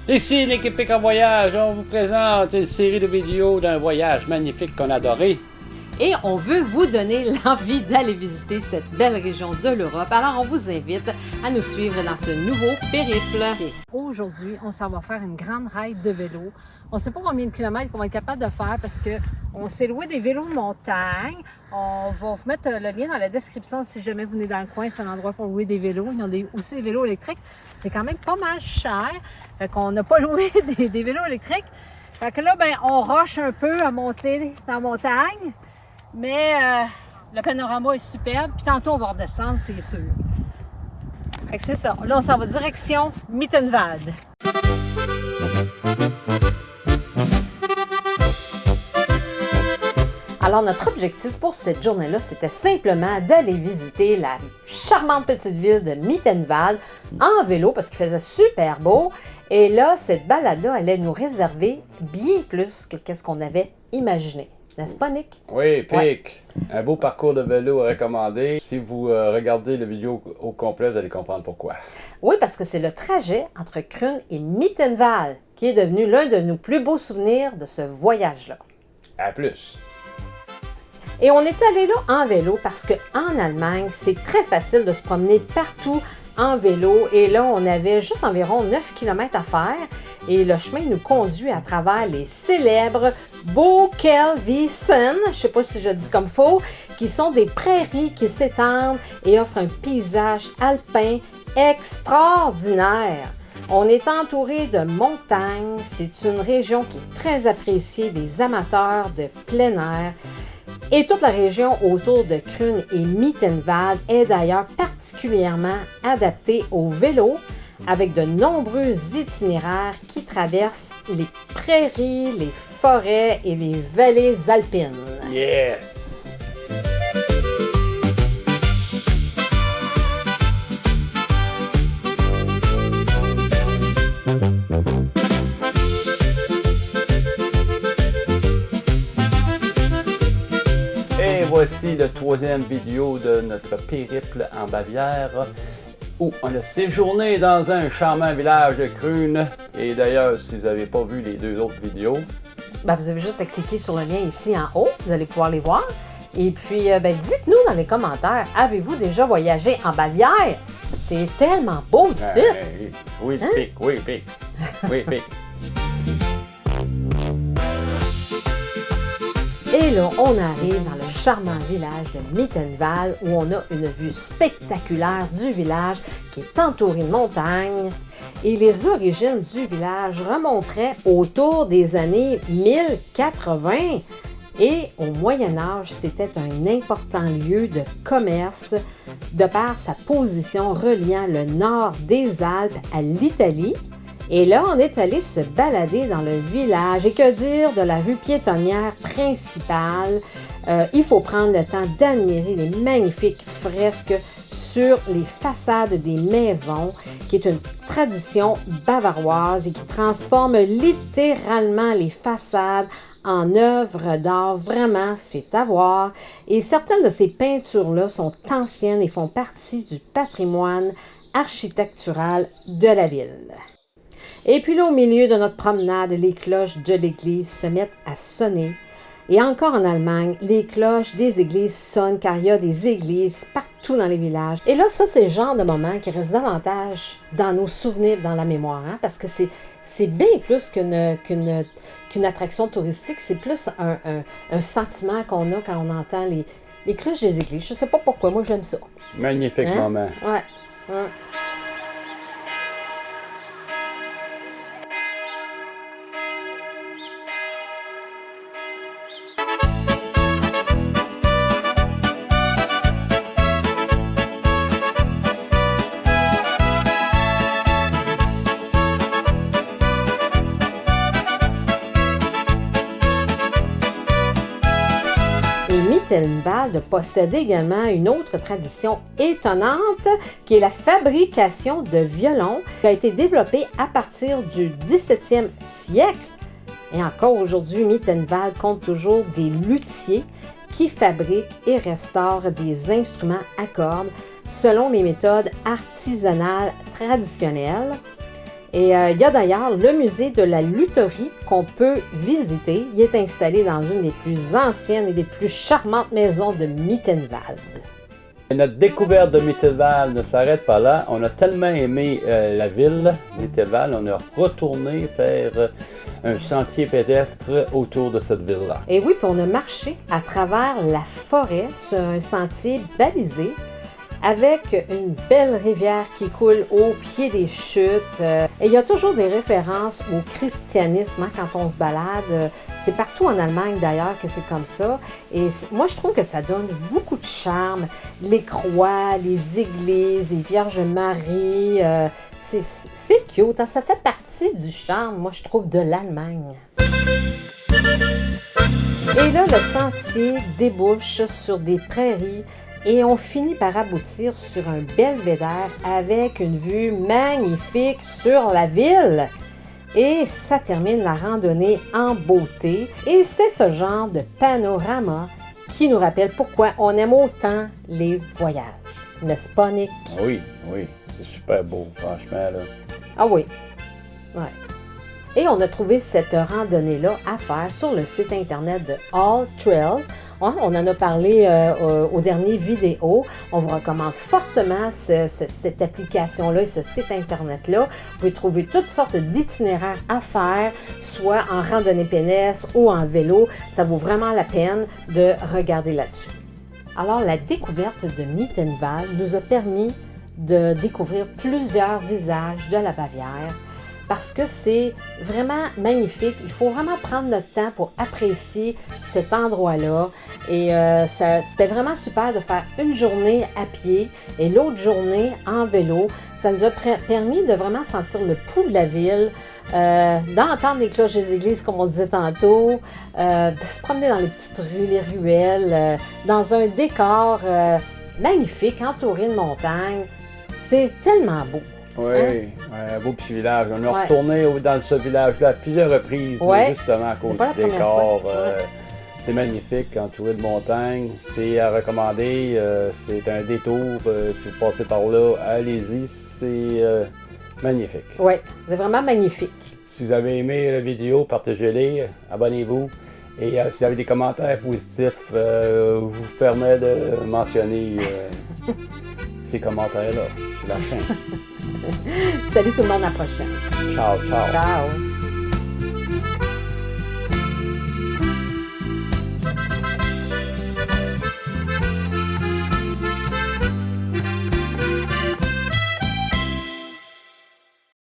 Ici l'équipe Pic en voyage, on vous présente une série de vidéos d'un voyage magnifique qu'on a adoré. Et on veut vous donner l'envie d'aller visiter cette belle région de l'Europe. Alors, on vous invite à nous suivre dans ce nouveau périple. Aujourd'hui, on s'en va faire une grande ride de vélo. On ne sait pas combien de kilomètres qu'on va être capable de faire parce qu'on s'est loué des vélos de montagne. On va vous mettre le lien dans la description si jamais vous venez dans le coin. C'est un endroit pour louer des vélos. Ils ont aussi des vélos électriques. C'est quand même pas mal cher. Fait qu'on n'a pas loué des vélos électriques. Fait que là, ben, on rush un peu à monter dans la montagne. Mais le panorama est superbe. Puis tantôt, on va redescendre, c'est sûr. Fait que c'est ça. Là, on s'en va direction Mittenwald. Alors, notre objectif pour cette journée-là, c'était simplement d'aller visiter la charmante petite ville de Mittenwald en vélo parce qu'il faisait super beau. Et là, cette balade-là allait nous réserver bien plus que ce qu'on avait imaginé. N'est-ce pas, Nick? Oui, Pic. Ouais. Un beau parcours de vélo recommandé. Si vous regardez la vidéo au complet, vous allez comprendre pourquoi. Oui, parce que c'est le trajet entre Krün et Mittenwald qui est devenu l'un de nos plus beaux souvenirs de ce voyage-là. À plus. Et on est allé là en vélo parce qu'en Allemagne, c'est très facile de se promener partout en vélo. Et là, on avait juste environ 9 km à faire. Et le chemin nous conduit à travers les célèbres Borkelwiesen, je ne sais pas si je dis comme faux, qui sont des prairies qui s'étendent et offrent un paysage alpin extraordinaire. On est entouré de montagnes. C'est une région qui est très appréciée des amateurs de plein air. Et toute la région autour de Krün et Mittenwald est d'ailleurs particulièrement adaptée au vélo, avec de nombreux itinéraires qui traversent les prairies, les forêts et les vallées alpines. Yes! Et voici la troisième vidéo de notre périple en Bavière, où on a séjourné dans un charmant village de Krün. Et d'ailleurs, si vous n'avez pas vu les deux autres vidéos, Ben, vous avez juste à cliquer sur le lien ici en haut, vous allez pouvoir les voir. Et puis, dites-nous dans les commentaires, avez-vous déjà voyagé en Bavière? C'est tellement beau ici! oui, Hein? Pic, oui, Pic, oui, Pic. Et là, on arrive dans le charmant village de Mittenwald où on a une vue spectaculaire du village qui est entouré de montagnes. Et les origines du village remonteraient autour des années 1080. Et au Moyen Âge, c'était un important lieu de commerce de par sa position reliant le nord des Alpes à l'Italie. Et là, on est allé se balader dans le village. Et que dire de la rue piétonnière principale? Il faut prendre le temps d'admirer les magnifiques fresques sur les façades des maisons, qui est une tradition bavaroise et qui transforme littéralement les façades en œuvres d'art. Vraiment, c'est à voir. Et certaines de ces peintures-là sont anciennes et font partie du patrimoine architectural de la ville. Et puis là, au milieu de notre promenade, les cloches de l'église se mettent à sonner. Et encore en Allemagne, les cloches des églises sonnent car il y a des églises partout dans les villages. Et là, ça, c'est le genre de moment qui reste davantage dans nos souvenirs, dans la mémoire, hein, parce que c'est bien plus qu'une attraction touristique. C'est plus un sentiment qu'on a quand on entend les cloches des églises. Je ne sais pas pourquoi, moi j'aime ça. Magnifique Hein? moment. Ouais. Ouais. Mittenwald possède également une autre tradition étonnante qui est la fabrication de violons qui a été développée à partir du 17e siècle. Et encore aujourd'hui, Mittenwald compte toujours des luthiers qui fabriquent et restaurent des instruments à cordes selon les méthodes artisanales traditionnelles. Et il y a d'ailleurs le musée de la lutherie qu'on peut visiter. Il est installé dans une des plus anciennes et des plus charmantes maisons de Mittenwald. Notre découverte de Mittenwald ne s'arrête pas là. On a tellement aimé la ville, Mittenwald, on est retourné faire un sentier pédestre autour de cette ville-là. Et oui, puis on a marché à travers la forêt sur un sentier balisé avec une belle rivière qui coule au pied des chutes. Et il y a toujours des références au christianisme hein, quand on se balade. C'est partout en Allemagne d'ailleurs que c'est comme ça. Et moi, je trouve que ça donne beaucoup de charme. Les croix, les églises, les Vierges Marie. C'est cute. Hein? Ça fait partie du charme, moi, je trouve, de l'Allemagne. Et là, le sentier débouche sur des prairies. Et on finit par aboutir sur un belvédère avec une vue magnifique sur la ville. Et ça termine la randonnée en beauté. Et c'est ce genre de panorama qui nous rappelle pourquoi on aime autant les voyages. N'est-ce pas, Nick? Oui, oui, c'est super beau, franchement. Là. Ah oui, ouais. Et on a trouvé cette randonnée-là à faire sur le site internet de All Trails. On en a parlé aux dernières vidéos. On vous recommande fortement cette application-là et ce site internet-là. Vous pouvez trouver toutes sortes d'itinéraires à faire, soit en randonnée pédestre ou en vélo. Ça vaut vraiment la peine de regarder là-dessus. Alors, la découverte de Mittenwald nous a permis de découvrir plusieurs visages de la Bavière. Parce que c'est vraiment magnifique. Il faut vraiment prendre notre temps pour apprécier cet endroit-là. Et c'était vraiment super de faire une journée à pied et l'autre journée en vélo. Ça nous a permis de vraiment sentir le pouls de la ville, d'entendre les cloches des églises, comme on disait tantôt, de se promener dans les petites rues, les ruelles, dans un décor magnifique, entouré de montagnes. C'est tellement beau. Oui, hein? Un beau petit village. On est retourné dans ce village-là à plusieurs reprises, justement à cause du décor. C'est magnifique, entouré de montagnes. C'est à recommander. C'est un détour. Si vous passez par là, allez-y. C'est magnifique. Oui, c'est vraiment magnifique. Si vous avez aimé la vidéo, partagez-les, abonnez-vous. Et si vous avez des commentaires positifs, je vous permets de mentionner ces commentaires-là. C'est la fin. Salut tout le monde, à la prochaine. Ciao, ciao. Ciao.